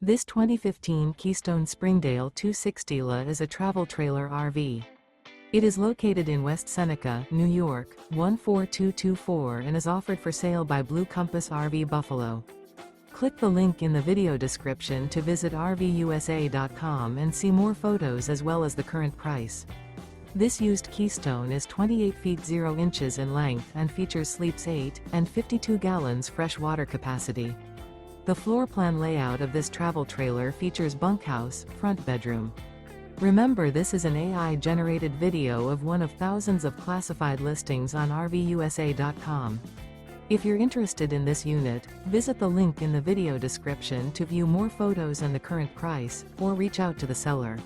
This 2015 Keystone Springdale 260 is a travel trailer RV. It is located in West Seneca, New York, 14224 and is offered for sale by Blue Compass RV Buffalo. Click the link in the video description to visit RVUSA.com and see more photos as well as the current price. This used Keystone is 28 feet 0 inches in length and features sleeps 8 and 52 gallons fresh water capacity. The floor plan layout of this travel trailer features bunkhouse, front bedroom. Remember, this is an AI-generated video of one of thousands of classified listings on RVUSA.com. If you're interested in this unit, visit the link in the video description to view more photos and the current price, or reach out to the seller.